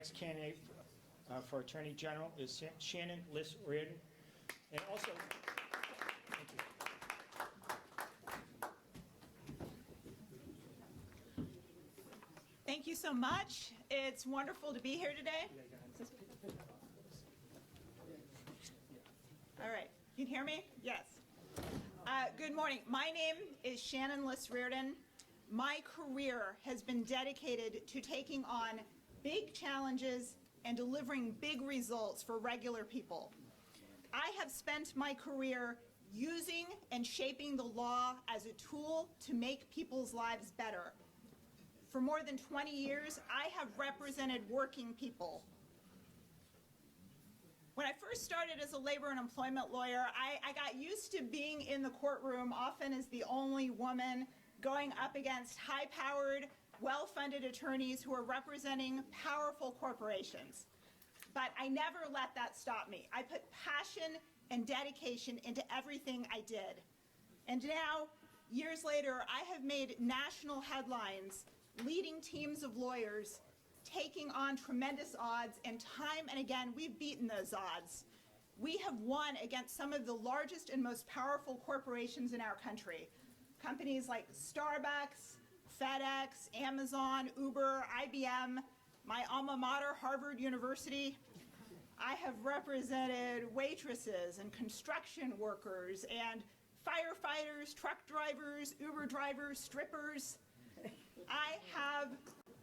Next candidate for Attorney General is Shannon, Liss, Riordan. And also, thank you. Thank you so much. It's wonderful to be here today. All right, you can hear me? Yes. Good morning. My name is Shannon, Liss, Riordan. My career has been dedicated to taking on big challenges and delivering big results for regular people. I have spent my career using and shaping the law as a tool to make people's lives better. For more than 20 years, I have represented working people. When I first started as a labor and employment lawyer, I got used to being in the courtroom, often as the only woman, going up against high-powered, well-funded attorneys who are representing powerful corporations. But I never let that stop me. I put passion and dedication into everything I did. And now, years later, I have made national headlines, leading teams of lawyers, taking on tremendous odds, and time and again, we've beaten those odds. We have won against some of the largest and most powerful corporations in our country. Companies like Starbucks, FedEx, Amazon, Uber, IBM, my alma mater, Harvard University. I have represented waitresses and construction workers and firefighters, truck drivers, Uber drivers, strippers. I have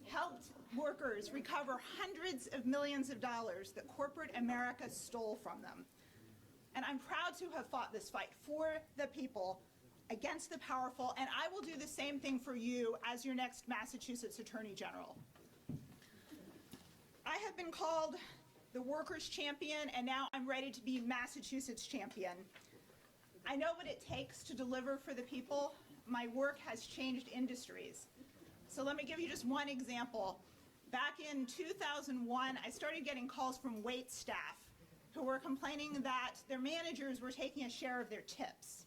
helped workers recover hundreds of millions of dollars that corporate America stole from them. And I'm proud to have fought this fight for the people, against the powerful, and I will do the same thing for you as your next Massachusetts Attorney General. I have been called the workers' champion, and now I'm ready to be Massachusetts champion. I know what it takes to deliver for the people. My work has changed industries. So let me give you just one example. Back in 2001, I started getting calls from wait staff who were complaining that their managers were taking a share of their tips.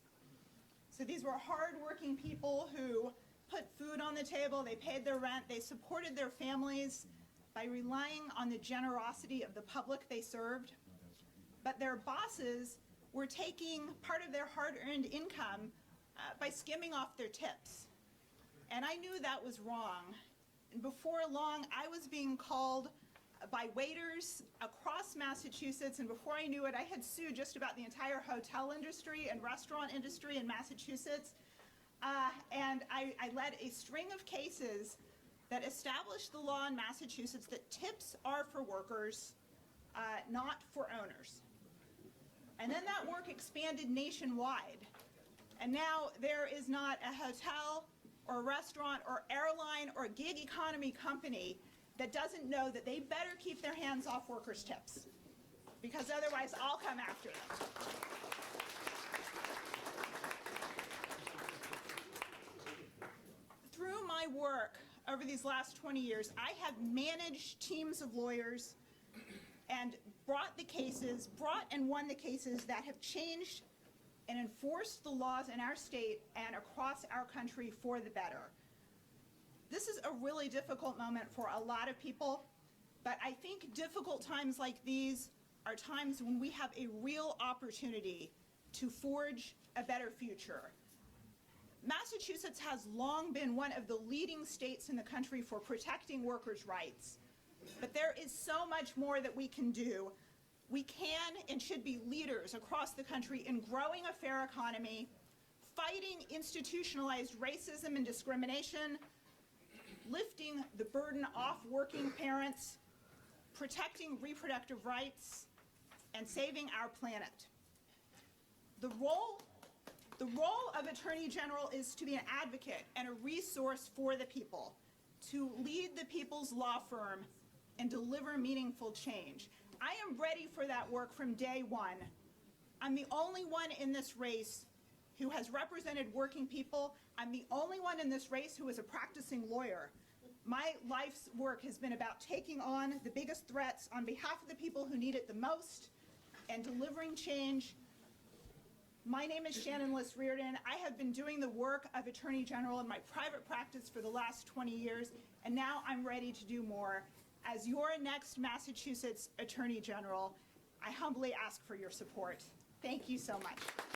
So these were hard-working people who put food on the table, they paid their rent, they supported their families by relying on the generosity of the public they served. But their bosses were taking part of their hard-earned income by skimming off their tips. And I knew that was wrong. And before long, I was being called by waiters across Massachusetts, and before I knew it, I had sued just about the entire hotel industry and restaurant industry in Massachusetts. And I led a string of cases that established the law in Massachusetts that tips are for workers, not for owners. And then that work expanded nationwide. And now there is not a hotel or a restaurant or airline or gig economy company that doesn't know that they better keep their hands off workers' tips, because otherwise I'll come after them. Through my work over these last 20 years, I have managed teams of lawyers and brought and won the cases that have changed and enforced the laws in our state and across our country for the better. This is a really difficult moment for a lot of people, but I think difficult times like these are times when we have a real opportunity to forge a better future. Massachusetts has long been one of the leading states in the country for protecting workers' rights, but there is so much more that we can do. We can and should be leaders across the country in growing a fair economy, fighting institutionalized racism and discrimination, lifting the burden off working parents, protecting reproductive rights, and saving our planet. The role of Attorney General is to be an advocate and a resource for the people, to lead the people's law firm and deliver meaningful change. I am ready for that work from day one. I'm the only one in this race who has represented working people. I'm the only one in this race who is a practicing lawyer. My life's work has been about taking on the biggest threats on behalf of the people who need it the most and delivering change. My name is Shannon, Liss, Riordan. I have been doing the work of Attorney General in my private practice for the last 20 years, and now I'm ready to do more. as your next Massachusetts Attorney General, I humbly ask for your support. Thank you so much.